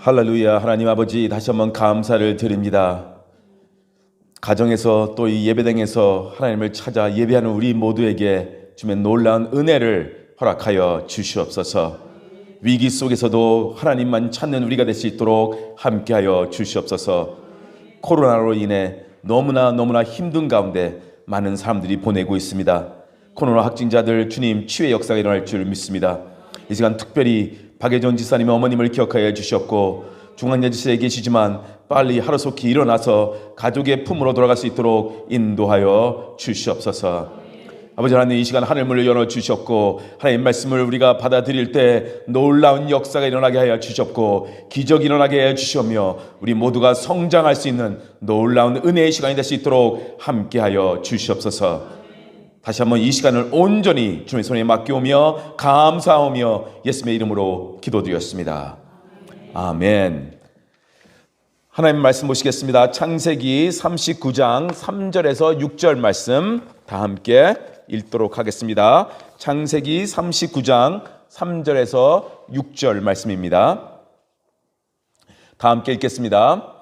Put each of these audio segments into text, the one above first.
할렐루야. 하나님 아버지, 다시 한번 감사를 드립니다. 가정에서 또 이 예배당에서 하나님을 찾아 예배하는 우리 모두에게 주의 놀라운 은혜를 허락하여 주시옵소서. 위기 속에서도 하나님만 찾는 우리가 될 수 있도록 함께하여 주시옵소서. 코로나로 인해 너무나 힘든 가운데 많은 사람들이 보내고 있습니다. 코로나 확진자들 주님 치유의 역사가 일어날 줄 믿습니다. 이 시간 특별히 박예전 지사님의 어머님을 기억하여 주셨고, 중환자실에 계시지만 빨리 하루속히 일어나서 가족의 품으로 돌아갈 수 있도록 인도하여 주시옵소서. 아버지 하나님, 이 시간 하늘문을 열어주셨고 하나님 말씀을 우리가 받아들일 때 놀라운 역사가 일어나게 하여 주셨고 기적이 일어나게 하여 주시며 우리 모두가 성장할 수 있는 놀라운 은혜의 시간이 될 수 있도록 함께하여 주시옵소서. 다시 한번 이 시간을 온전히 주님의 손에 맡겨오며 감사하며 예수님의 이름으로 기도드렸습니다. 아멘. 하나님 말씀 보시겠습니다. 창세기 39장 3절에서 6절 말씀 다 함께 읽도록 하겠습니다. 창세기 39장 3절에서 6절 말씀입니다. 다 함께 읽겠습니다.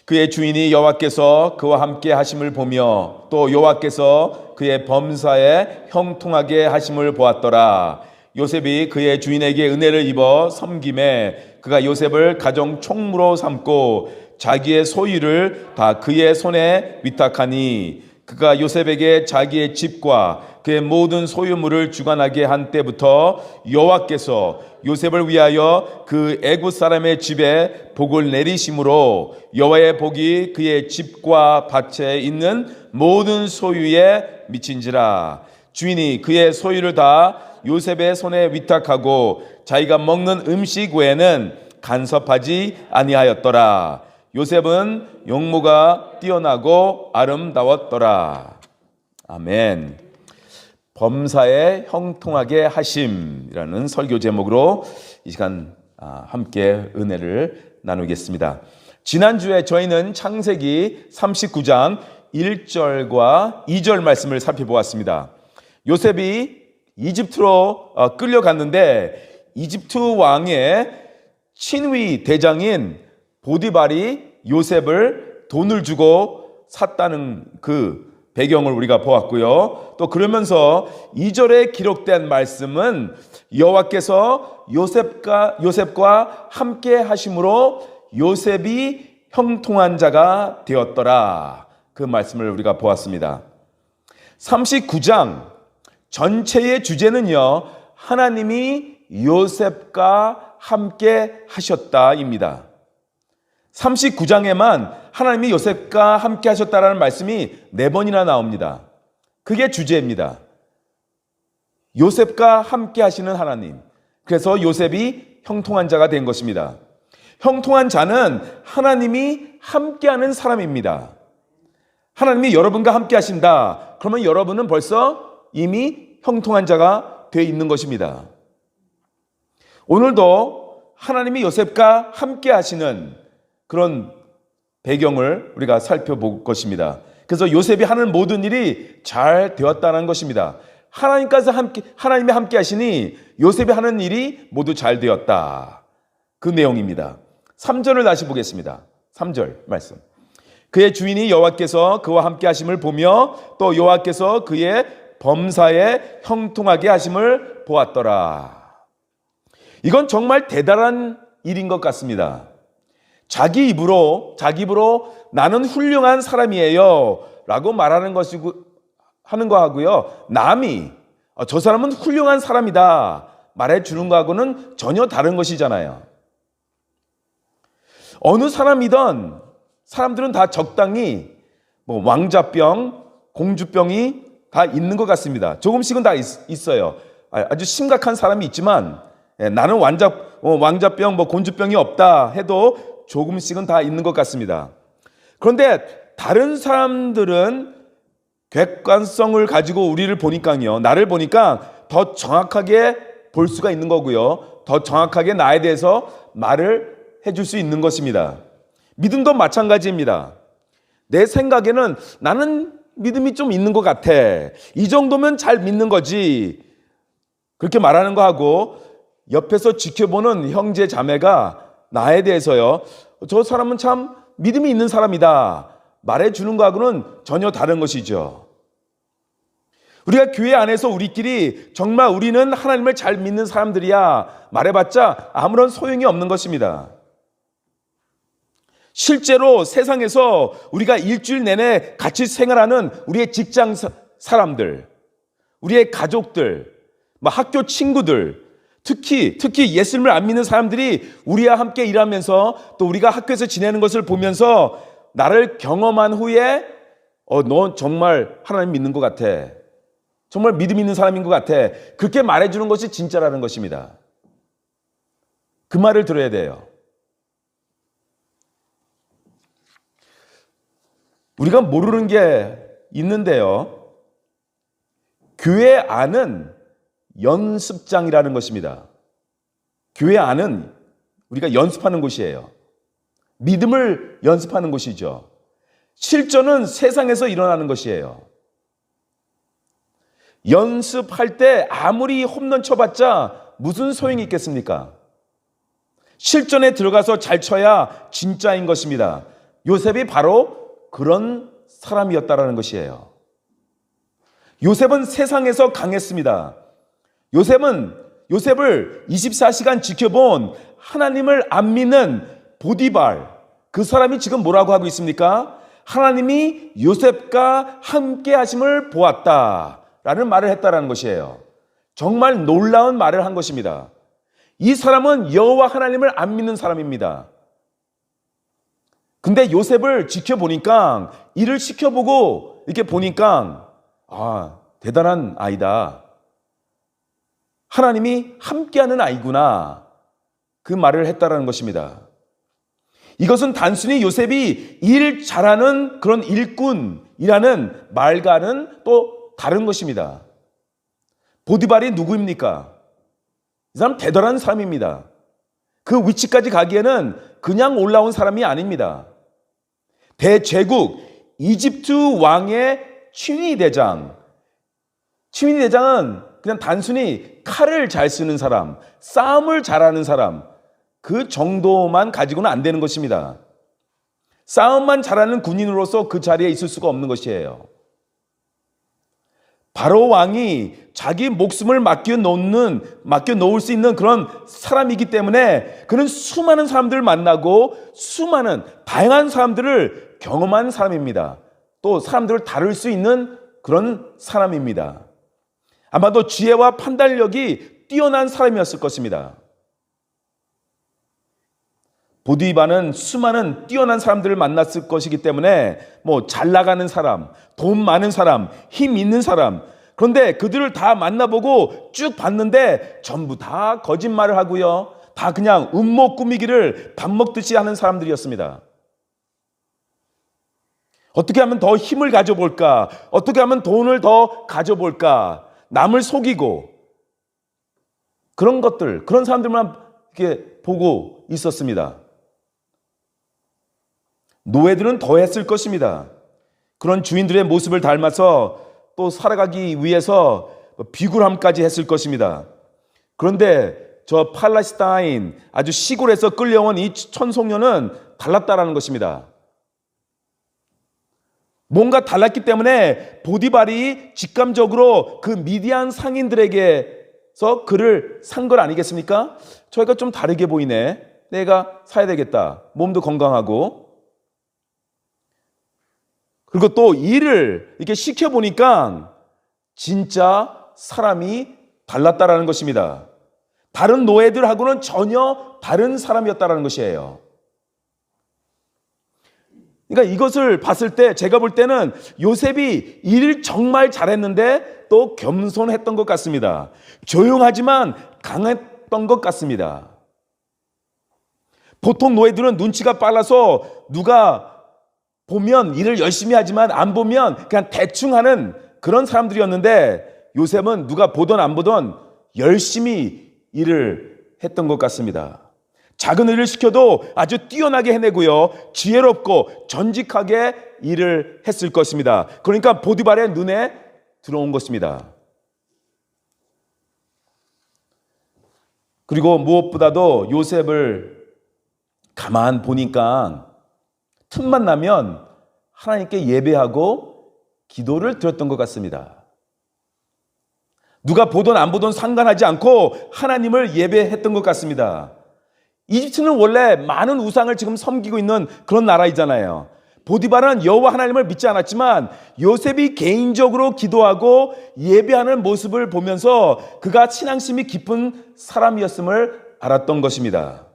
그의 주인이 여호와께서 그와 함께 하심을 보며 또 여호와께서 그의 범사에 형통하게 하심을 보았더라. 요셉이 그의 주인에게 은혜를 입어 섬김에 그가 요셉을 가정 총무로 삼고 자기의 소유를 다 그의 손에 위탁하니 그가 요셉에게 자기의 집과 그의 모든 소유물을 주관하게 한 때부터 여호와께서 요셉을 위하여 그 애굽 사람의 집에 복을 내리심으로 여호와의 복이 그의 집과 밭에 있는 모든 소유에 미친지라. 주인이 그의 소유를 다 요셉의 손에 위탁하고 자기가 먹는 음식 외에는 간섭하지 아니하였더라. 요셉은 용모가 뛰어나고 아름다웠더라. 아멘. 범사에 형통하게 하심이라는 설교 제목으로 이 시간 함께 은혜를 나누겠습니다. 지난주에 저희는 창세기 39장 1절과 2절 말씀을 살펴보았습니다. 요셉이 이집트로 끌려갔는데 이집트 왕의 친위 대장인 보디발이 요셉을 돈을 주고 샀다는 그 배경을 우리가 보았고요. 또 그러면서 2절에 기록된 말씀은 여호와께서 요셉과 함께 하심으로 요셉이 형통한 자가 되었더라. 그 말씀을 우리가 보았습니다. 39장 전체의 주제는요, 하나님이 요셉과 함께 하셨다입니다. 39장에만 하나님이 요셉과 함께 하셨다라는 말씀이 4번이나 나옵니다. 그게 주제입니다. 요셉과 함께 하시는 하나님. 그래서 요셉이 형통한 자가 된 것입니다. 형통한 자는 하나님이 함께하는 사람입니다. 하나님이 여러분과 함께 하신다. 그러면 여러분은 벌써 이미 형통한 자가 되어 있는 것입니다. 오늘도 하나님이 요셉과 함께 하시는 그런 배경을 우리가 살펴볼 것입니다. 그래서 요셉이 하는 모든 일이 잘 되었다는 것입니다. 하나님이 함께 하시니 요셉이 하는 일이 모두 잘 되었다. 그 내용입니다. 3절을 다시 보겠습니다. 3절 말씀. 그의 주인이 여호와께서 그와 함께 하심을 보며 또 여호와께서 그의 범사에 형통하게 하심을 보았더라. 이건 정말 대단한 일인 것 같습니다. 자기 입으로 나는 훌륭한 사람이에요 라고 말하는 것이고 하는 거하고요, 남이 저 사람은 훌륭한 사람이다 말해주는 거하고는 전혀 다른 것이잖아요. 어느 사람이든 사람들은 다 적당히 왕자병, 공주병이 다 있는 것 같습니다. 조금씩은 다 있어요. 아주 심각한 사람이 있지만 나는 왕자병, 공주병이 없다 해도 조금씩은 다 있는 것 같습니다. 그런데 다른 사람들은 객관성을 가지고 우리를 보니까요, 나를 보니까 더 정확하게 볼 수가 있는 거고요, 더 정확하게 나에 대해서 말을 해줄 수 있는 것입니다. 믿음도 마찬가지입니다. 내 생각에는 나는 믿음이 좀 있는 것 같아, 이 정도면 잘 믿는 거지, 그렇게 말하는 거하고 옆에서 지켜보는 형제 자매가 나에 대해서요, 저 사람은 참 믿음이 있는 사람이다 말해주는 거하고는 전혀 다른 것이죠. 우리가 교회 안에서 우리끼리 정말 우리는 하나님을 잘 믿는 사람들이야 말해봤자 아무런 소용이 없는 것입니다. 실제로 세상에서 우리가 일주일 내내 같이 생활하는 우리의 직장 사람들, 우리의 가족들, 학교 친구들, 특히 예수님을 안 믿는 사람들이 우리와 함께 일하면서 또 우리가 학교에서 지내는 것을 보면서 나를 경험한 후에 넌 정말 하나님 믿는 것 같아, 정말 믿음 있는 사람인 것 같아, 그렇게 말해주는 것이 진짜라는 것입니다. 그 말을 들어야 돼요. 우리가 모르는 게 있는데요, 교회 안은 연습장이라는 것입니다. 교회 안은 우리가 연습하는 곳이에요. 믿음을 연습하는 곳이죠. 실전은 세상에서 일어나는 것이에요. 연습할 때 아무리 홈런 쳐봤자 무슨 소용이 있겠습니까? 실전에 들어가서 잘 쳐야 진짜인 것입니다. 요셉이 바로 그런 사람이었다라는 것이에요. 요셉은 세상에서 강했습니다. 요셉을 24시간 지켜본 하나님을 안 믿는 보디발, 그 사람이 지금 뭐라고 하고 있습니까? 하나님이 요셉과 함께 하심을 보았다라는 말을 했다라는 것이에요. 정말 놀라운 말을 한 것입니다. 이 사람은 여호와 하나님을 안 믿는 사람입니다. 근데 요셉을 지켜보니까, 일을 시켜보고 이렇게 보니까 대단한 아이다, 하나님이 함께하는 아이구나, 그 말을 했다라는 것입니다. 이것은 단순히 요셉이 일 잘하는 그런 일꾼이라는 말과는 또 다른 것입니다. 보디발이 누구입니까? 이 사람 대단한 사람입니다. 그 위치까지 가기에는 그냥 올라온 사람이 아닙니다. 대제국 이집트 왕의 친위 대장. 친위 대장은 그냥 단순히 칼을 잘 쓰는 사람, 싸움을 잘하는 사람, 그 정도만 가지고는 안 되는 것입니다. 싸움만 잘하는 군인으로서 그 자리에 있을 수가 없는 것이에요. 바로 왕이 자기 목숨을 맡겨놓을 수 있는 그런 사람이기 때문에 그는 수많은 사람들을 만나고 수많은 다양한 사람들을 경험한 사람입니다. 또 사람들을 다룰 수 있는 그런 사람입니다. 아마도 지혜와 판단력이 뛰어난 사람이었을 것입니다. 보디발은 수많은 뛰어난 사람들을 만났을 것이기 때문에 잘 나가는 사람, 돈 많은 사람, 힘 있는 사람, 그런데 그들을 다 만나보고 쭉 봤는데 전부 다 거짓말을 하고요, 다 그냥 음모 꾸미기를 밥 먹듯이 하는 사람들이었습니다. 어떻게 하면 더 힘을 가져볼까? 어떻게 하면 돈을 더 가져볼까? 남을 속이고 그런 것들, 그런 사람들만 이렇게 보고 있었습니다. 노예들은 더 했을 것입니다. 그런 주인들의 모습을 닮아서 또 살아가기 위해서 비굴함까지 했을 것입니다. 그런데 저 팔레스타인 아주 시골에서 끌려온 이 천송녀는 달랐다라는 것입니다. 뭔가 달랐기 때문에 보디발이 직감적으로 그 미디안 상인들에게서 그를 산 것 아니겠습니까? 저희가 좀 다르게 보이네, 내가 사야 되겠다, 몸도 건강하고. 그리고 또 일을 이렇게 시켜보니까 진짜 사람이 달랐다라는 것입니다. 다른 노예들하고는 전혀 다른 사람이었다라는 것이에요. 그러니까 이것을 봤을 때 제가 볼 때는 요셉이 일을 정말 잘했는데 또 겸손했던 것 같습니다. 조용하지만 강했던 것 같습니다. 보통 노예들은 눈치가 빨라서 누가 보면 일을 열심히 하지만 안 보면 그냥 대충 하는 그런 사람들이었는데, 요셉은 누가 보던 안 보던 열심히 일을 했던 것 같습니다. 작은 일을 시켜도 아주 뛰어나게 해내고요, 지혜롭고 전직하게 일을 했을 것입니다. 그러니까 보디발의 눈에 들어온 것입니다. 그리고 무엇보다도 요셉을 가만 보니까 틈만 나면 하나님께 예배하고 기도를 드렸던 것 같습니다. 누가 보든 안 보든 상관하지 않고 하나님을 예배했던 것 같습니다. 이집트는 원래 많은 우상을 지금 섬기고 있는 그런 나라이잖아요. 보디발은 여호와 하나님을 믿지 않았지만 요셉이 개인적으로 기도하고 예배하는 모습을 보면서 그가 신앙심이 깊은 사람이었음을 알았던 것입니다.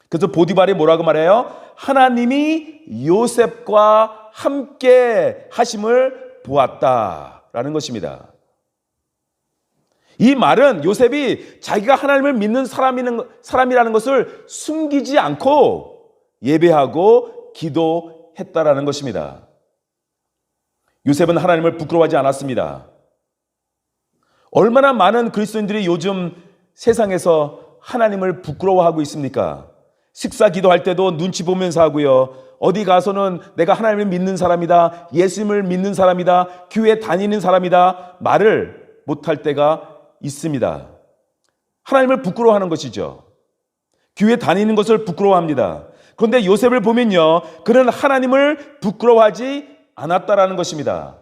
그래서 보디발이 뭐라고 말해요? 하나님이 요셉과 함께 하심을 보았다라는 것입니다. 이 말은 요셉이 자기가 하나님을 믿는 사람이라는 것을 숨기지 않고 예배하고 기도했다라는 것입니다. 요셉은 하나님을 부끄러워하지 않았습니다. 얼마나 많은 그리스도인들이 요즘 세상에서 하나님을 부끄러워하고 있습니까? 식사 기도할 때도 눈치 보면서 하고요. 어디 가서는 내가 하나님을 믿는 사람이다, 예수님을 믿는 사람이다, 교회 다니는 사람이다 말을 못할 때가 있습니다. 하나님을 부끄러워하는 것이죠. 교회 다니는 것을 부끄러워합니다. 그런데 요셉을 보면요, 그는 하나님을 부끄러워하지 않았다라는 것입니다.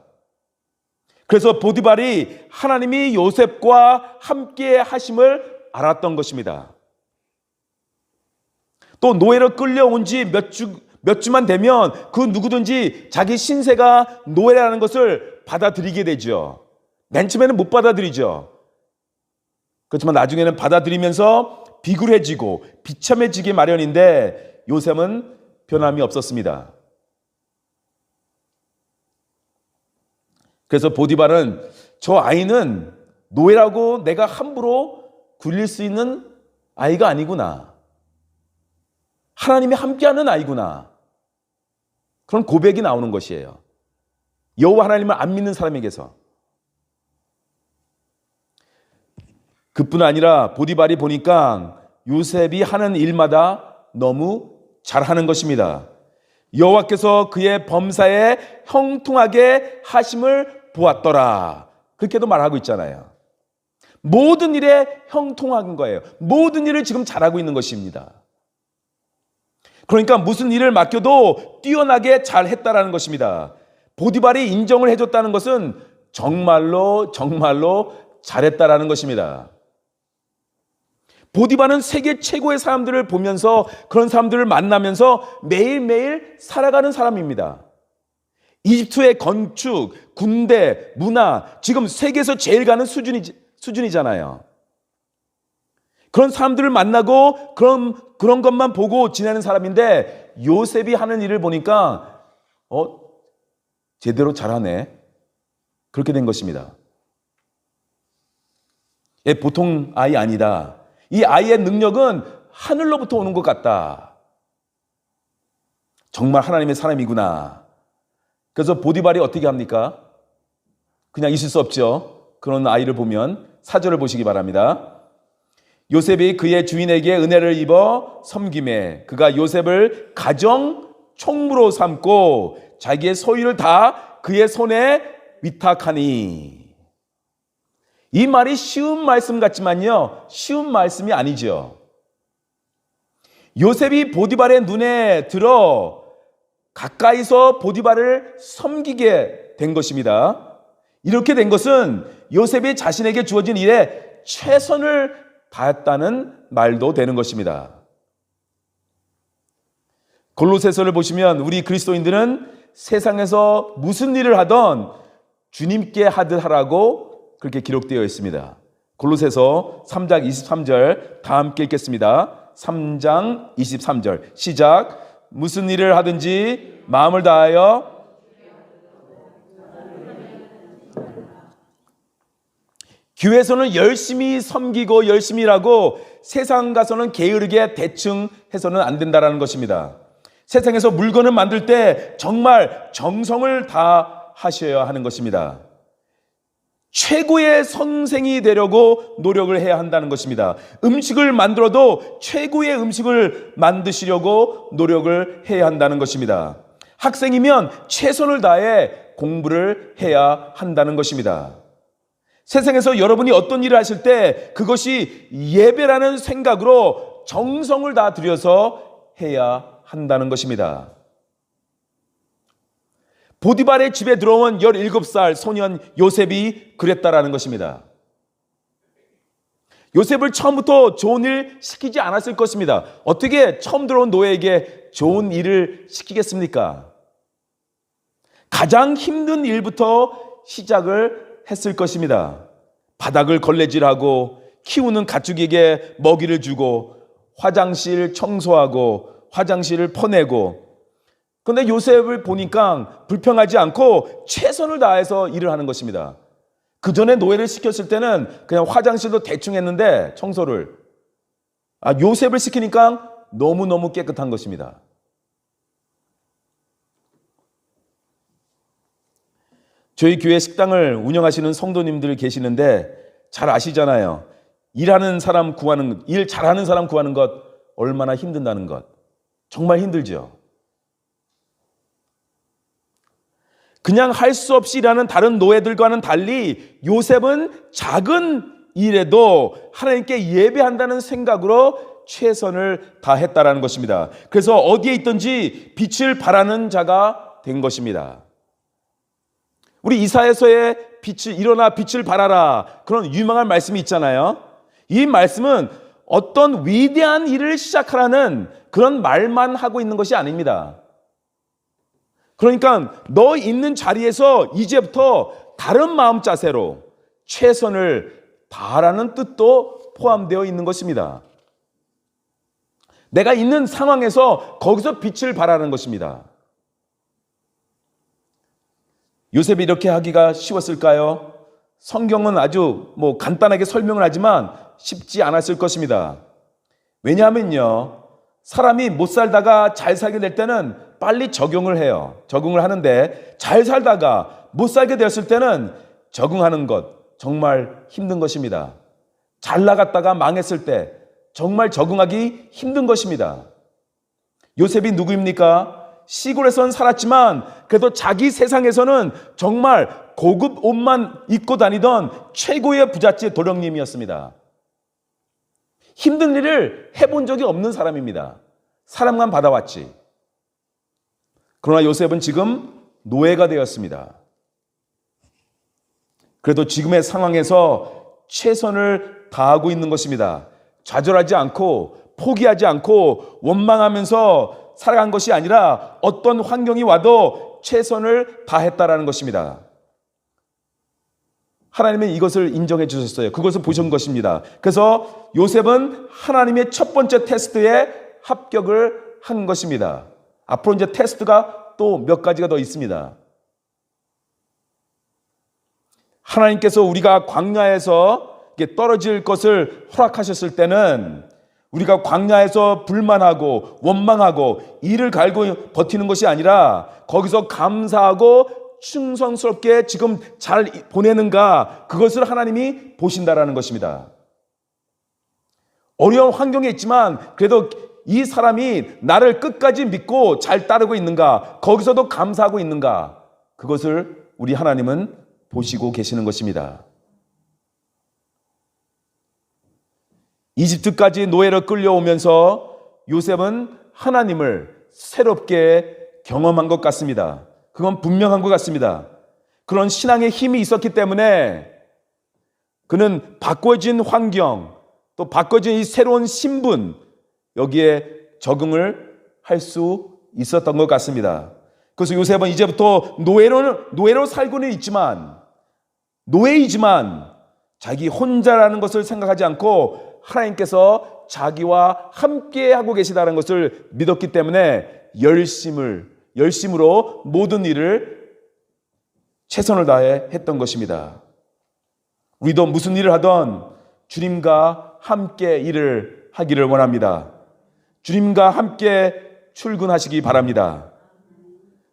그래서 보디발이 하나님이 요셉과 함께 하심을 알았던 것입니다. 또 노예로 끌려온 지 몇 주만 되면 그 누구든지 자기 신세가 노예라는 것을 받아들이게 되죠. 맨 처음에는 못 받아들이죠. 그렇지만 나중에는 받아들이면서 비굴해지고 비참해지기 마련인데 요셉은 변함이 없었습니다. 그래서 보디발은 저 아이는 노예라고 내가 함부로 굴릴 수 있는 아이가 아니구나. 하나님이 함께하는 아이구나. 그런 고백이 나오는 것이에요. 여호와 하나님을 안 믿는 사람에게서. 그뿐 아니라 보디발이 보니까 요셉이 하는 일마다 너무 잘하는 것입니다. 여호와께서 그의 범사에 형통하게 하심을 보았더라. 그렇게도 말하고 있잖아요. 모든 일에 형통한 거예요. 모든 일을 지금 잘하고 있는 것입니다. 그러니까 무슨 일을 맡겨도 뛰어나게 잘했다라는 것입니다. 보디발이 인정을 해줬다는 것은 정말로 잘했다라는 것입니다. 보디발은 세계 최고의 사람들을 보면서 그런 사람들을 만나면서 매일매일 살아가는 사람입니다. 이집트의 건축, 군대, 문화, 지금 세계에서 제일 가는 수준이잖아요. 그런 사람들을 만나고 그런 것만 보고 지내는 사람인데 요셉이 하는 일을 보니까 제대로 잘하네. 그렇게 된 것입니다. 얘 보통 아이 아니다. 이 아이의 능력은 하늘로부터 오는 것 같다. 정말 하나님의 사람이구나. 그래서 보디발이 어떻게 합니까? 그냥 있을 수 없죠. 그런 아이를 보면 4절을 보시기 바랍니다. 요셉이 그의 주인에게 은혜를 입어 섬김에 그가 요셉을 가정 총무로 삼고 자기의 소유를 다 그의 손에 위탁하니. 이 말이 쉬운 말씀 같지만요, 쉬운 말씀이 아니죠. 요셉이 보디발의 눈에 들어 가까이서 보디발을 섬기게 된 것입니다. 이렇게 된 것은 요셉이 자신에게 주어진 일에 최선을 다했다는 말도 되는 것입니다. 골로새서를 보시면 우리 그리스도인들은 세상에서 무슨 일을 하던 주님께 하듯 하라고 그렇게 기록되어 있습니다. 골로새서 3장 23절 다 함께 읽겠습니다. 3장 23절 시작. 무슨 일을 하든지 마음을 다하여 교회에서는 열심히 섬기고 열심히 일하고 세상 가서는 게으르게 대충 해서는 안 된다는 것입니다. 세상에서 물건을 만들 때 정말 정성을 다하셔야 하는 것입니다. 최고의 선생이 되려고 노력을 해야 한다는 것입니다. 음식을 만들어도 최고의 음식을 만드시려고 노력을 해야 한다는 것입니다. 학생이면 최선을 다해 공부를 해야 한다는 것입니다. 세상에서 여러분이 어떤 일을 하실 때 그것이 예배라는 생각으로 정성을 다 들여서 해야 한다는 것입니다. 보디발의 집에 들어온 17살 소년 요셉이 그랬다라는 것입니다. 요셉을 처음부터 좋은 일 시키지 않았을 것입니다. 어떻게 처음 들어온 노예에게 좋은 일을 시키겠습니까? 가장 힘든 일부터 시작을 했을 것입니다. 바닥을 걸레질하고 키우는 가축에게 먹이를 주고 화장실 청소하고 화장실을 퍼내고, 그런데 요셉을 보니까 불평하지 않고 최선을 다해서 일을 하는 것입니다. 그 전에 노예를 시켰을 때는 그냥 화장실도 대충 했는데 청소를, 요셉을 시키니까 너무너무 깨끗한 것입니다. 저희 교회 식당을 운영하시는 성도님들 계시는데 잘 아시잖아요. 일하는 사람 구하는, 일 잘하는 사람 구하는 것 얼마나 힘든다는 것. 정말 힘들죠. 그냥 할 수 없이 일하는 다른 노예들과는 달리 요셉은 작은 일에도 하나님께 예배한다는 생각으로 최선을 다했다라는 것입니다. 그래서 어디에 있든지 빛을 발하는 자가 된 것입니다. 우리 이사야서에 일어나 빛을 발하라, 그런 유명한 말씀이 있잖아요. 이 말씀은 어떤 위대한 일을 시작하라는 그런 말만 하고 있는 것이 아닙니다. 그러니까 너 있는 자리에서 이제부터 다른 마음 자세로 최선을 다하라는 뜻도 포함되어 있는 것입니다. 내가 있는 상황에서 거기서 빛을 발하는 것입니다. 요셉이 이렇게 하기가 쉬웠을까요? 성경은 아주 간단하게 설명을 하지만 쉽지 않았을 것입니다. 왜냐하면요, 사람이 못 살다가 잘 살게 될 때는 빨리 적응을 해요. 적응을 하는데 잘 살다가 못 살게 되었을 때는 적응하는 것 정말 힘든 것입니다. 잘 나갔다가 망했을 때 정말 적응하기 힘든 것입니다. 요셉이 누구입니까? 시골에선 살았지만 그래도 자기 세상에서는 정말 고급 옷만 입고 다니던 최고의 부잣집 도령님이었습니다. 힘든 일을 해본 적이 없는 사람입니다. 사람만 받아왔지. 그러나 요셉은 지금 노예가 되었습니다. 그래도 지금의 상황에서 최선을 다하고 있는 것입니다. 좌절하지 않고 포기하지 않고 원망하면서 살아간 것이 아니라 어떤 환경이 와도 최선을 다했다라는 것입니다. 하나님은 이것을 인정해 주셨어요. 그것을 보신 것입니다. 그래서 요셉은 하나님의 첫 번째 테스트에 합격을 한 것입니다. 앞으로 이제 테스트가 또 몇 가지가 더 있습니다. 하나님께서 우리가 광야에서 떨어질 것을 허락하셨을 때는 우리가 광야에서 불만하고 원망하고 이를 갈고 버티는 것이 아니라 거기서 감사하고 충성스럽게 지금 잘 보내는가, 그것을 하나님이 보신다라는 것입니다. 어려운 환경에 있지만 그래도 이 사람이 나를 끝까지 믿고 잘 따르고 있는가, 거기서도 감사하고 있는가, 그것을 우리 하나님은 보시고 계시는 것입니다. 이집트까지 노예로 끌려오면서 요셉은 하나님을 새롭게 경험한 것 같습니다. 그건 분명한 것 같습니다. 그런 신앙의 힘이 있었기 때문에 그는 바꿔진 환경, 또 바꿔진 이 새로운 신분, 여기에 적응을 할 수 있었던 것 같습니다. 그래서 요셉은 이제부터 노예로 살고는 있지만, 노예이지만 자기 혼자라는 것을 생각하지 않고 하나님께서 자기와 함께 하고 계시다는 것을 믿었기 때문에 열심으로 모든 일을 최선을 다해 했던 것입니다. 우리도 무슨 일을 하던 주님과 함께 일을 하기를 원합니다. 주님과 함께 출근하시기 바랍니다.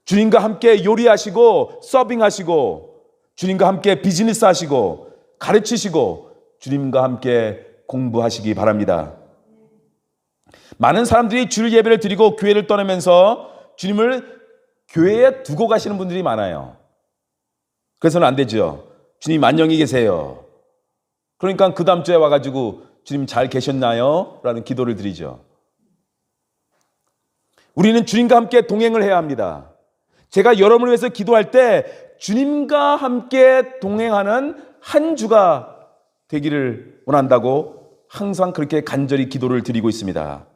주님과 함께 요리하시고 서빙하시고 주님과 함께 비즈니스 하시고 가르치시고 주님과 함께 공부하시기 바랍니다. 많은 사람들이 주일 예배를 드리고 교회를 떠나면서 주님을 교회에 두고 가시는 분들이 많아요. 그래서는 안 되죠. 주님 안녕히 계세요. 그러니까 그 다음 주에 와가지고 주님 잘 계셨나요? 라는 기도를 드리죠. 우리는 주님과 함께 동행을 해야 합니다. 제가 여러분을 위해서 기도할 때 주님과 함께 동행하는 한 주가 되기를 원한다고 항상 그렇게 간절히 기도를 드리고 있습니다.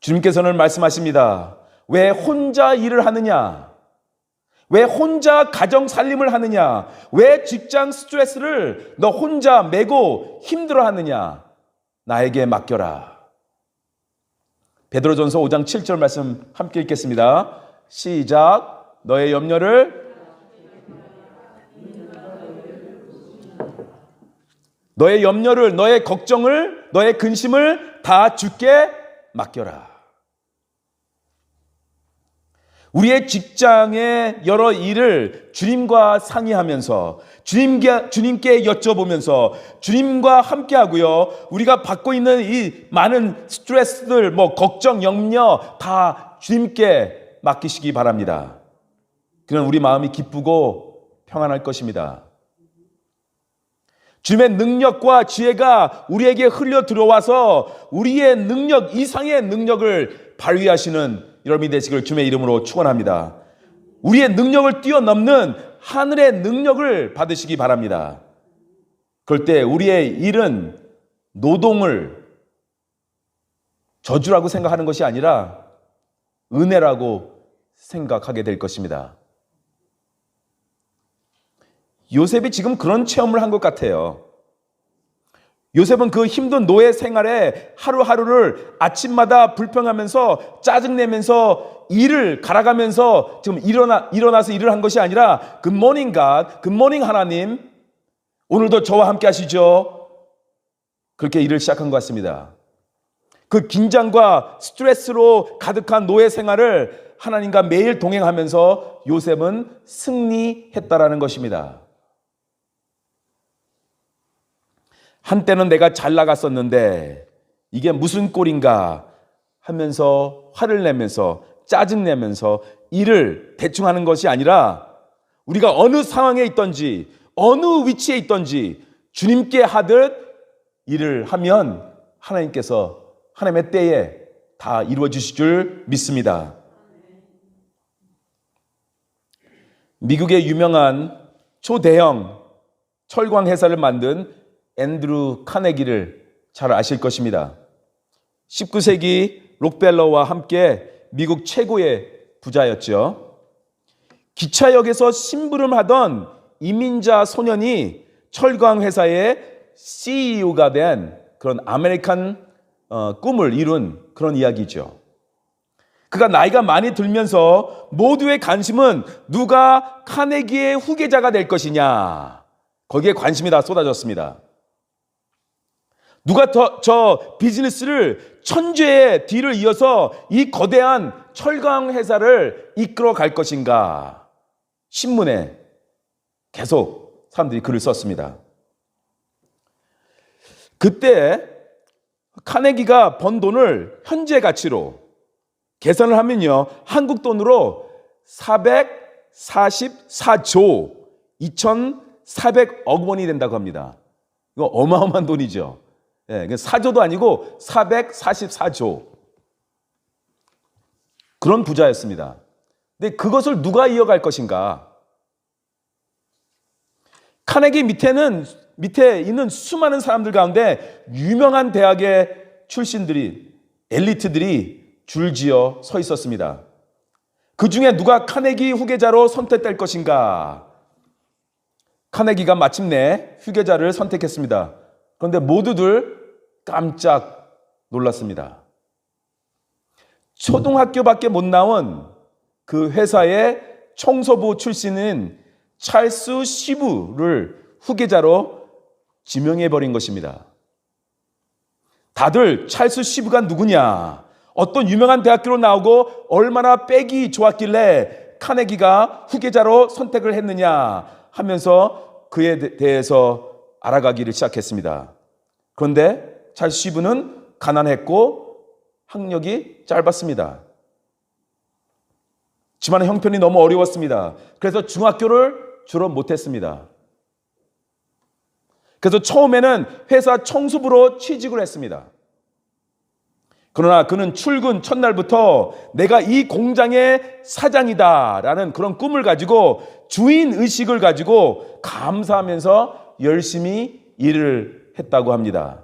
주님께서는 말씀하십니다. 왜 혼자 일을 하느냐? 왜 혼자 가정 살림을 하느냐? 왜 직장 스트레스를 너 혼자 메고 힘들어 하느냐? 나에게 맡겨라. 베드로전서 5장 7절 말씀 함께 읽겠습니다. 시작. 너의 염려를 너의 걱정을 너의 근심을 다 주께 맡겨라. 우리의 직장의 여러 일을 주님과 상의하면서 주님께 여쭤보면서 주님과 함께 하고요. 우리가 받고 있는 이 많은 스트레스들, 걱정, 염려 다 주님께 맡기시기 바랍니다. 그럼 우리 마음이 기쁘고 평안할 것입니다. 주님의 능력과 지혜가 우리에게 흘려 들어와서 우리의 능력 이상의 능력을 발휘하시는 여러분이 되시기를 주님의 이름으로 축원합니다. 우리의 능력을 뛰어넘는 하늘의 능력을 받으시기 바랍니다. 그럴 때 우리의 일은 노동을 저주라고 생각하는 것이 아니라 은혜라고 생각하게 될 것입니다. 요셉이 지금 그런 체험을 한 것 같아요. 요셉은 그 힘든 노예 생활에 하루하루를 아침마다 불평하면서 짜증내면서 일을 갈아가면서 지금 일어나서 일을 한 것이 아니라 굿모닝 갓, 굿모닝 하나님, 오늘도 저와 함께 하시죠. 그렇게 일을 시작한 것 같습니다. 그 긴장과 스트레스로 가득한 노예 생활을 하나님과 매일 동행하면서 요셉은 승리했다라는 것입니다. 한때는 내가 잘 나갔었는데 이게 무슨 꼴인가 하면서 화를 내면서 짜증내면서 일을 대충 하는 것이 아니라 우리가 어느 상황에 있든지 어느 위치에 있든지 주님께 하듯 일을 하면 하나님께서 하나님의 때에 다 이루어 주실 줄 믿습니다. 미국의 유명한 초대형 철광 회사를 만든 앤드루 카네기를 잘 아실 것입니다. 19세기 록펠러와 함께 미국 최고의 부자였죠. 기차역에서 심부름하던 이민자 소년이 철강 회사의 CEO가 된 그런 아메리칸 꿈을 이룬 그런 이야기죠. 그가 나이가 많이 들면서 모두의 관심은 누가 카네기의 후계자가 될 것이냐, 거기에 관심이 다 쏟아졌습니다. 누가 저 비즈니스를 천재의 뒤를 이어서 이 거대한 철강 회사를 이끌어 갈 것인가? 신문에 계속 사람들이 글을 썼습니다. 그때 카네기가 번 돈을 현재 가치로 계산을 하면요, 한국 돈으로 444조 2,400억 원이 된다고 합니다. 이거 어마어마한 돈이죠. 예, 4조도 아니고 444조. 그런 부자였습니다. 근데 그것을 누가 이어갈 것인가? 카네기 밑에 있는 수많은 사람들 가운데 유명한 대학의 출신들이, 엘리트들이 줄지어 서 있었습니다. 그 중에 누가 카네기 후계자로 선택될 것인가? 카네기가 마침내 후계자를 선택했습니다. 그런데 모두들 깜짝 놀랐습니다. 초등학교밖에 못 나온 그 회사의 청소부 출신인 찰스 시부를 후계자로 지명해버린 것입니다. 다들 찰스 시부가 누구냐, 어떤 유명한 대학교로 나오고 얼마나 빼기 좋았길래 카네기가 후계자로 선택을 했느냐 하면서 그에 대해서 알아가기를 시작했습니다. 그런데 찰스 시부는 가난했고 학력이 짧았습니다. 집안의 형편이 너무 어려웠습니다. 그래서 중학교를 졸업 못했습니다. 그래서 처음에는 회사 청소부로 취직을 했습니다. 그러나 그는 출근 첫날부터 내가 이 공장의 사장이다라는 그런 꿈을 가지고 주인 의식을 가지고 감사하면서 열심히 일을 했다고 합니다.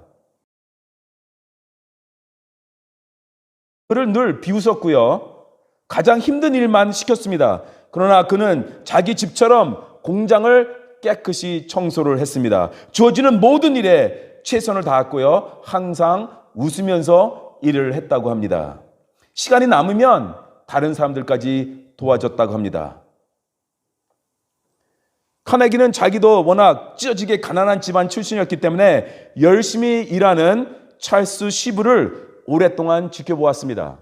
그를 늘 비웃었고요. 가장 힘든 일만 시켰습니다. 그러나 그는 자기 집처럼 공장을 깨끗이 청소를 했습니다. 주어지는 모든 일에 최선을 다했고요. 항상 웃으면서 일을 했다고 합니다. 시간이 남으면 다른 사람들까지 도와줬다고 합니다. 카네기는 자기도 워낙 찢어지게 가난한 집안 출신이었기 때문에 열심히 일하는 찰스 시브를 오랫동안 지켜보았습니다.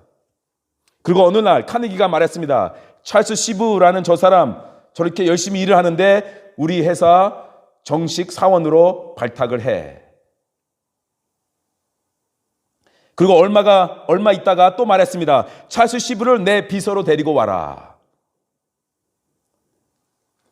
그리고 어느 날 카네기가 말했습니다. 찰스 시브라는 저 사람 저렇게 열심히 일을 하는데 우리 회사 정식 사원으로 발탁을 해. 그리고 얼마 있다가 또 말했습니다. 찰스 시브를 내 비서로 데리고 와라.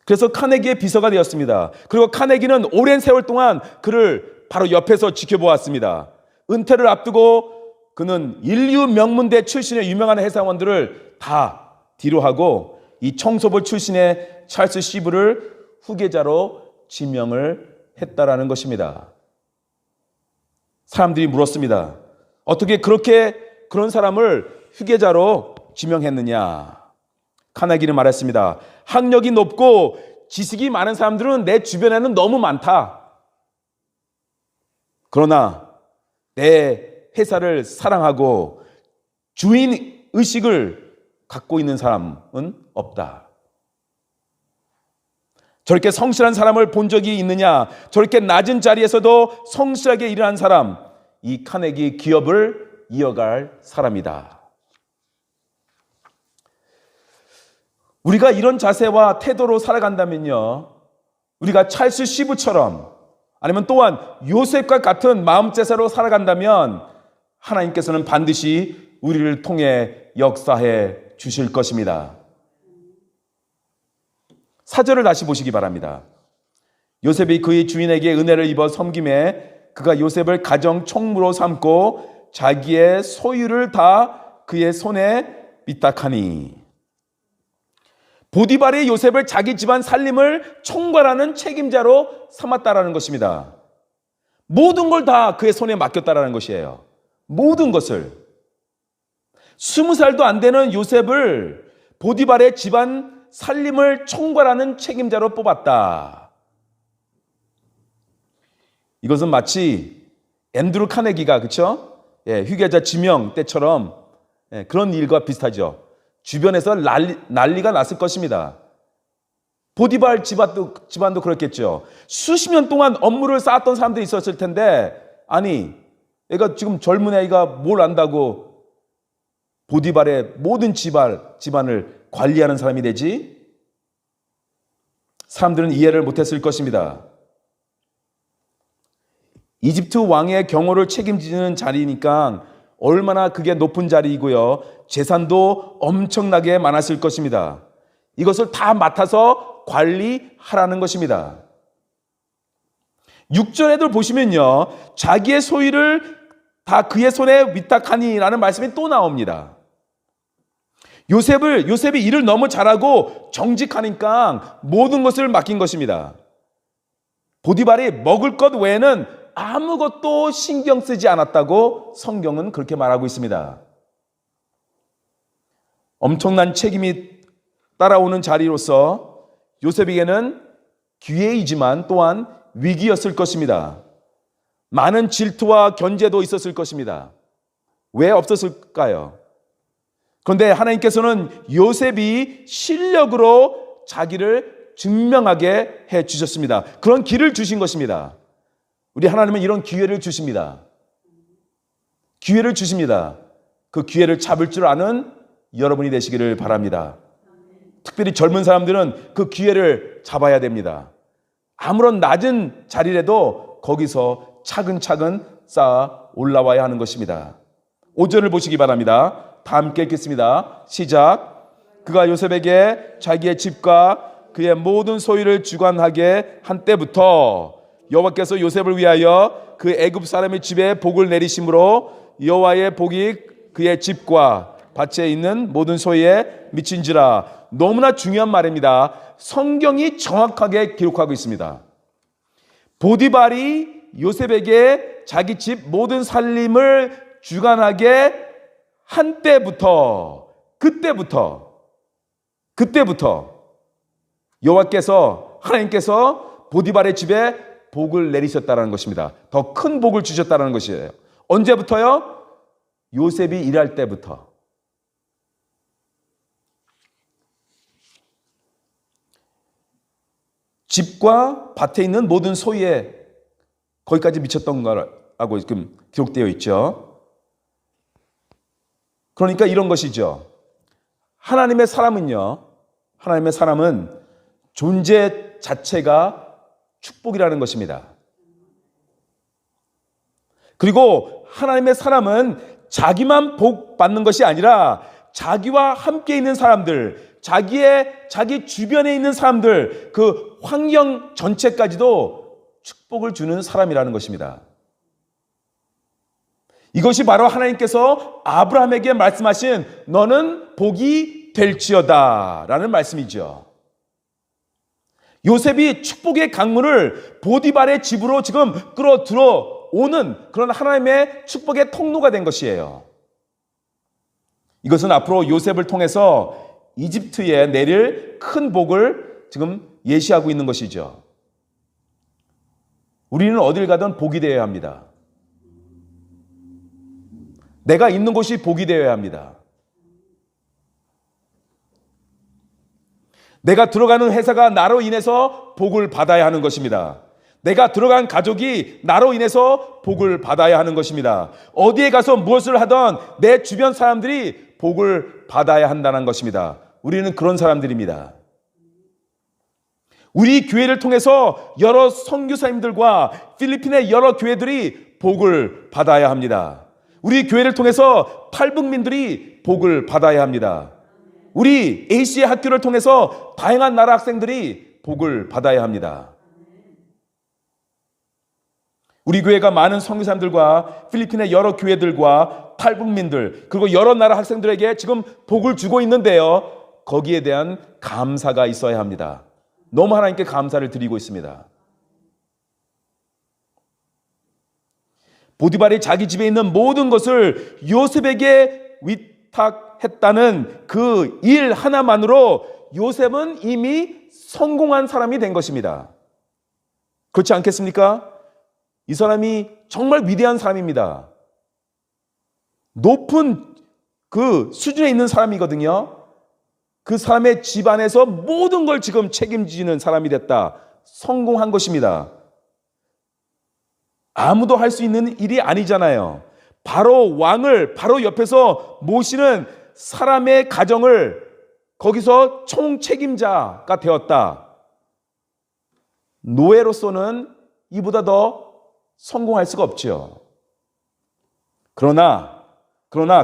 그래서 카네기의 비서가 되었습니다. 그리고 카네기는 오랜 세월 동안 그를 바로 옆에서 지켜보았습니다. 은퇴를 앞두고 그는 인류 명문대 출신의 유명한 회사원들을 다 뒤로 하고 이 청소부 출신의 찰스 시브를 후계자로 지명을 했다라는 것입니다. 사람들이 물었습니다. 어떻게 그런 사람을 후계자로 지명했느냐? 카네기는 말했습니다. 학력이 높고 지식이 많은 사람들은 내 주변에는 너무 많다. 그러나 내 회사를 사랑하고 주인 의식을 갖고 있는 사람은 없다. 저렇게 성실한 사람을 본 적이 있느냐? 저렇게 낮은 자리에서도 성실하게 일하는 사람, 이 카네기 기업을 이어갈 사람이다. 우리가 이런 자세와 태도로 살아간다면요, 우리가 찰스 시브처럼 아니면 또한 요셉과 같은 마음제사로 살아간다면 하나님께서는 반드시 우리를 통해 역사해 주실 것입니다. 4절을 다시 보시기 바랍니다. 요셉이 그의 주인에게 은혜를 입어 섬김에 그가 요셉을 가정 총무로 삼고 자기의 소유를 다 그의 손에 위탁하니. 보디발이 요셉을 자기 집안 살림을 총괄하는 책임자로 삼았다라는 것입니다. 모든 걸 다 그의 손에 맡겼다라는 것이에요. 모든 것을. 20살도 안 되는 요셉을 보디발의 집안 살림을 총괄하는 책임자로 뽑았다. 이것은 마치 앤드루 카네기가 그렇죠? 휴게자 지명 때처럼 그런 일과 비슷하죠. 주변에서 난리가 났을 것입니다. 보디발 집안도 그렇겠죠. 수십 년 동안 업무를 쌓았던 사람들이 있었을 텐데, 아니, 애가 지금 젊은 애가 뭘 안다고 보디발의 모든 집안을 관리하는 사람이 되지? 사람들은 이해를 못했을 것입니다. 이집트 왕의 경호를 책임지는 자리니까 얼마나 그게 높은 자리이고요. 재산도 엄청나게 많았을 것입니다. 이것을 다 맡아서 관리하라는 것입니다. 6절에도 보시면요, 자기의 소유를 다 그의 손에 위탁하니라는 말씀이 또 나옵니다. 요셉이 일을 너무 잘하고 정직하니까 모든 것을 맡긴 것입니다. 보디발이 먹을 것 외에는 아무것도 신경 쓰지 않았다고 성경은 그렇게 말하고 있습니다. 엄청난 책임이 따라오는 자리로서 요셉에게는 기회이지만 또한 위기였을 것입니다. 많은 질투와 견제도 있었을 것입니다. 왜 없었을까요? 그런데 하나님께서는 요셉이 실력으로 자기를 증명하게 해 주셨습니다. 그런 길을 주신 것입니다. 우리 하나님은 이런 기회를 주십니다. 기회를 주십니다. 그 기회를 잡을 줄 아는 여러분이 되시기를 바랍니다. 특별히 젊은 사람들은 그 기회를 잡아야 됩니다. 아무런 낮은 자리라도 거기서 차근차근 쌓아 올라와야 하는 것입니다. 5절을 보시기 바랍니다. 다 함께 읽겠습니다. 시작. 그가 요셉에게 자기의 집과 그의 모든 소유를 주관하게 한 때부터 여호와께서 요셉을 위하여 그 애굽 사람의 집에 복을 내리심으로 여호와의 복이 그의 집과 밭에 있는 모든 소유에 미친지라. 너무나 중요한 말입니다. 성경이 정확하게 기록하고 있습니다. 보디발이 요셉에게 자기 집 모든 살림을 주관하게 한 때부터, 그때부터 여호와께서, 하나님께서 보디발의 집에 복을 내리셨다는 것입니다. 더 큰 복을 주셨다는 것이에요. 언제부터요? 요셉이 일할 때부터. 집과 밭에 있는 모든 소유에 거기까지 미쳤던 거라고 지금 기록되어 있죠. 그러니까 이런 것이죠. 하나님의 사람은 존재 자체가 축복이라는 것입니다. 그리고 하나님의 사람은 자기만 복 받는 것이 아니라 자기와 함께 있는 사람들, 자기 주변에 있는 사람들, 그 환경 전체까지도 축복을 주는 사람이라는 것입니다. 이것이 바로 하나님께서 아브라함에게 말씀하신 너는 복이 될지어다 라는 말씀이죠. 요셉이 축복의 강물을 보디발의 집으로 지금 끌어들어오는 그런 하나님의 축복의 통로가 된 것이에요. 이것은 앞으로 요셉을 통해서 이집트에 내릴 큰 복을 지금 예시하고 있는 것이죠. 우리는 어딜 가든 복이 되어야 합니다. 내가 있는 곳이 복이 되어야 합니다. 내가 들어가는 회사가 나로 인해서 복을 받아야 하는 것입니다. 내가 들어간 가족이 나로 인해서 복을 받아야 하는 것입니다. 어디에 가서 무엇을 하던 내 주변 사람들이 복을 받아야 한다는 것입니다. 우리는 그런 사람들입니다. 우리 교회를 통해서 여러 선교사님들과 필리핀의 여러 교회들이 복을 받아야 합니다. 우리 교회를 통해서 탈북민들이 복을 받아야 합니다. 우리 AC의 학교를 통해서 다양한 나라 학생들이 복을 받아야 합니다. 우리 교회가 많은 선교사님들과 필리핀의 여러 교회들과 탈북민들 그리고 여러 나라 학생들에게 지금 복을 주고 있는데요. 거기에 대한 감사가 있어야 합니다. 너무 하나님께 감사를 드리고 있습니다. 보디발이 자기 집에 있는 모든 것을 요셉에게 위탁했다는 그 일 하나만으로 요셉은 이미 성공한 사람이 된 것입니다. 그렇지 않겠습니까? 이 사람이 정말 위대한 사람입니다. 높은 그 수준에 있는 사람이거든요. 그 사람의 집안에서 모든 걸 지금 책임지는 사람이 됐다. 성공한 것입니다. 아무도 할 수 있는 일이 아니잖아요. 바로 왕을 바로 옆에서 모시는 사람의 가정을 거기서 총책임자가 되었다. 노예로서는 이보다 더 성공할 수가 없죠. 그러나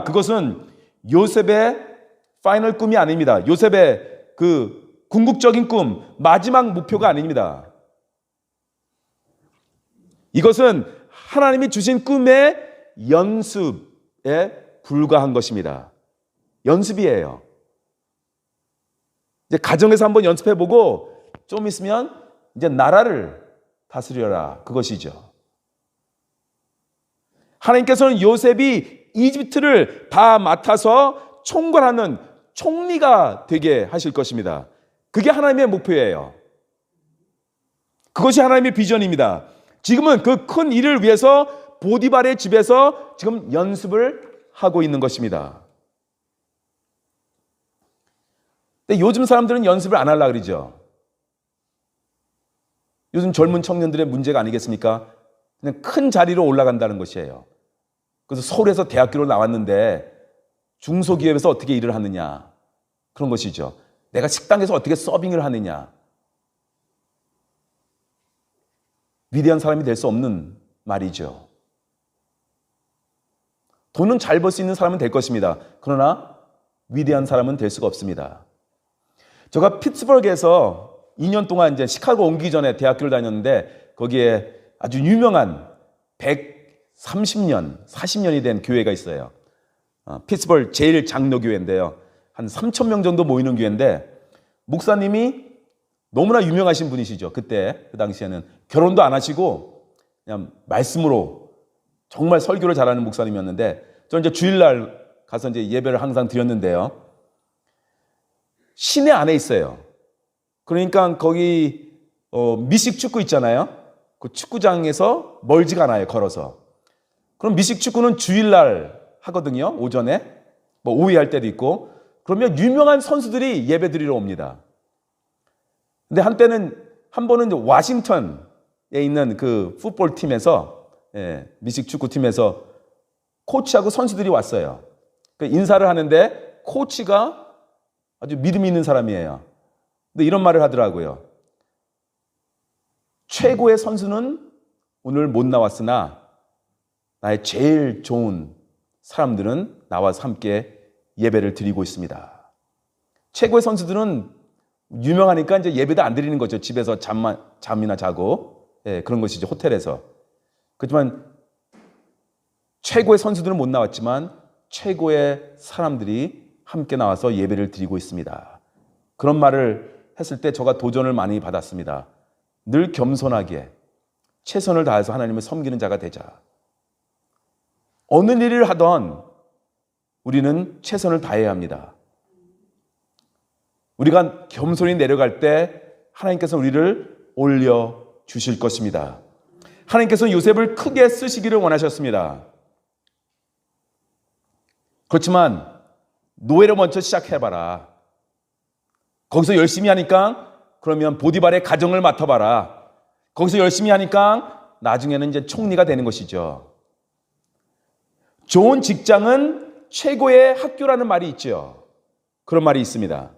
그것은 요셉의 파이널 꿈이 아닙니다. 요셉의 그 궁극적인 꿈, 마지막 목표가 아닙니다. 이것은 하나님이 주신 꿈의 연습에 불과한 것입니다. 연습이에요. 이제 가정에서 한번 연습해보고 좀 있으면 이제 나라를 다스려라. 그것이죠. 하나님께서는 요셉이 이집트를 다 맡아서 총괄하는 총리가 되게 하실 것입니다. 그게 하나님의 목표예요. 그것이 하나님의 비전입니다. 지금은 그 큰 일을 위해서 보디발의 집에서 지금 연습을 하고 있는 것입니다. 근데 요즘 사람들은 연습을 안 하려고 그러죠. 요즘 젊은 청년들의 문제가 아니겠습니까? 그냥 큰 자리로 올라간다는 것이에요. 그래서 서울에서 대학교를 나왔는데 중소기업에서 어떻게 일을 하느냐, 그런 것이죠. 내가 식당에서 어떻게 서빙을 하느냐. 위대한 사람이 될 수 없는 말이죠. 돈은 잘 벌 수 있는 사람은 될 것입니다. 그러나 위대한 사람은 될 수가 없습니다. 제가 피츠버그에서 2년 동안 이제 시카고 옮기기 전에 대학교를 다녔는데 거기에 아주 유명한 30년, 40년이 된 교회가 있어요. 피츠버그 제일 장로교회인데요. 한 3천 명 정도 모이는 교회인데 목사님이 너무나 유명하신 분이시죠. 그때 그 당시에는 결혼도 안 하시고 그냥 말씀으로 정말 설교를 잘하는 목사님이었는데 저는 이제 주일날 가서 이제 예배를 항상 드렸는데요. 시내 안에 있어요. 그러니까 거기 미식 축구 있잖아요. 그 축구장에서 멀지가 않아요. 걸어서. 그럼 미식 축구는 주일날 하거든요. 오전에 뭐 오후에 할 때도 있고. 그러면 유명한 선수들이 예배 드리러 옵니다. 근데 한 번은 이제 워싱턴에 있는 그 풋볼 팀에서 미식 축구 팀에서 코치하고 선수들이 왔어요. 그 인사를 하는데 코치가 아주 믿음 있는 사람이에요. 근데 이런 말을 하더라고요. 최고의 선수는 오늘 못 나왔으나 나의 제일 좋은 사람들은 나와 함께 예배를 드리고 있습니다. 최고의 선수들은 유명하니까 이제 예배도 안 드리는 거죠. 집에서 잠이나 자고 그런 것이죠. 호텔에서. 그렇지만 최고의 선수들은 못 나왔지만 최고의 사람들이 함께 나와서 예배를 드리고 있습니다. 그런 말을 했을 때 제가 도전을 많이 받았습니다. 늘 겸손하게 최선을 다해서 하나님을 섬기는 자가 되자. 어느 일을 하던 우리는 최선을 다해야 합니다. 우리가 겸손히 내려갈 때 하나님께서 우리를 올려주실 것입니다. 하나님께서 요셉을 크게 쓰시기를 원하셨습니다. 그렇지만 노예로 먼저 시작해봐라. 거기서 열심히 하니까 그러면 보디발의 가정을 맡아봐라. 거기서 열심히 하니까 나중에는 이제 총리가 되는 것이죠. 좋은 직장은 최고의 학교라는 말이 있죠. 그런 말이 있습니다.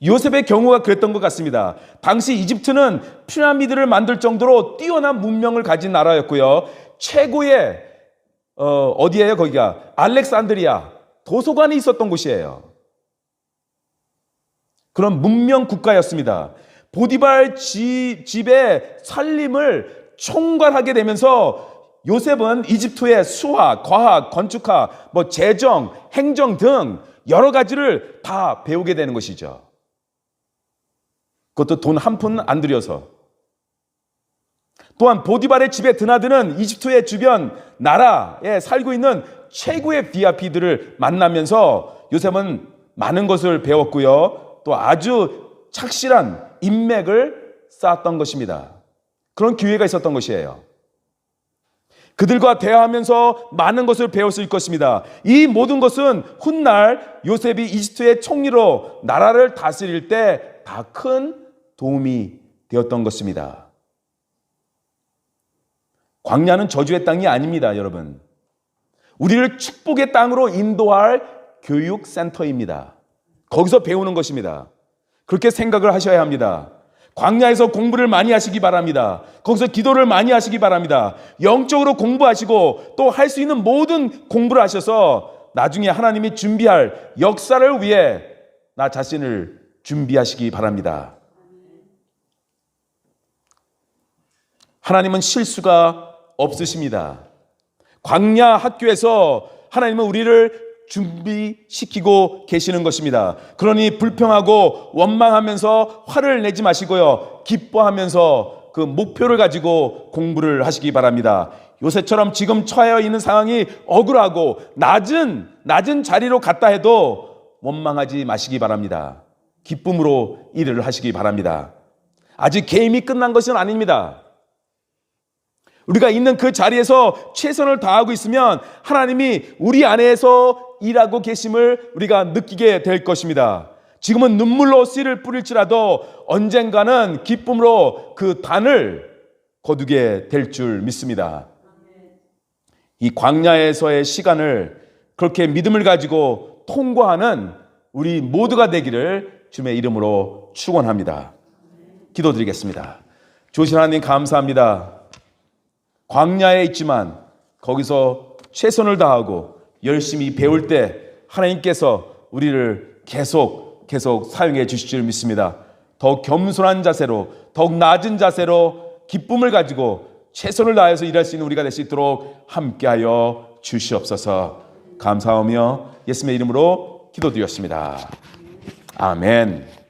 요셉의 경우가 그랬던 것 같습니다. 당시 이집트는 피라미드를 만들 정도로 뛰어난 문명을 가진 나라였고요. 최고의 어디예요? 거기가 알렉산드리아 도서관이 있었던 곳이에요. 그런 문명 국가였습니다. 보디발 집의 살림을 총괄하게 되면서 요셉은 이집트의 수학, 과학, 건축학, 재정, 행정 등 여러 가지를 다 배우게 되는 것이죠. 그것도 돈 한 푼 안 들여서. 또한 보디발의 집에 드나드는 이집트의 주변 나라에 살고 있는 최고의 VIP들을 만나면서 요셉은 많은 것을 배웠고요. 또 아주 착실한 인맥을 쌓았던 것입니다. 그런 기회가 있었던 것이에요. 그들과 대화하면서 많은 것을 배웠을 것입니다. 이 모든 것은 훗날 요셉이 이집트의 총리로 나라를 다스릴 때 다 큰 도움이 되었던 것입니다. 광야는 저주의 땅이 아닙니다, 여러분. 우리를 축복의 땅으로 인도할 교육센터입니다. 거기서 배우는 것입니다. 그렇게 생각을 하셔야 합니다. 광야에서 공부를 많이 하시기 바랍니다. 거기서 기도를 많이 하시기 바랍니다. 영적으로 공부하시고 또 할 수 있는 모든 공부를 하셔서 나중에 하나님이 준비할 역사를 위해 나 자신을 준비하시기 바랍니다. 하나님은 실수가 없으십니다. 광야 학교에서 하나님은 우리를 준비시키고 계시는 것입니다. 그러니 불평하고 원망하면서 화를 내지 마시고요. 기뻐하면서 그 목표를 가지고 공부를 하시기 바랍니다. 요새처럼 지금 처해 있는 상황이 억울하고 낮은 자리로 갔다 해도 원망하지 마시기 바랍니다. 기쁨으로 일을 하시기 바랍니다. 아직 게임이 끝난 것은 아닙니다. 우리가 있는 그 자리에서 최선을 다하고 있으면 하나님이 우리 안에서 일하고 계심을 우리가 느끼게 될 것입니다. 지금은 눈물로 씨를 뿌릴지라도 언젠가는 기쁨으로 그 단을 거두게 될 줄 믿습니다. 이 광야에서의 시간을 그렇게 믿음을 가지고 통과하는 우리 모두가 되기를 주님의 이름으로 축원합니다. 기도드리겠습니다. 주신 하나님 감사합니다. 광야에 있지만 거기서 최선을 다하고 열심히 배울 때 하나님께서 우리를 계속 사용해 주실 줄 믿습니다. 더욱 겸손한 자세로, 더욱 낮은 자세로 기쁨을 가지고 최선을 다해서 일할 수 있는 우리가 될 수 있도록 함께하여 주시옵소서. 감사하며 예수님의 이름으로 기도드렸습니다. 아멘.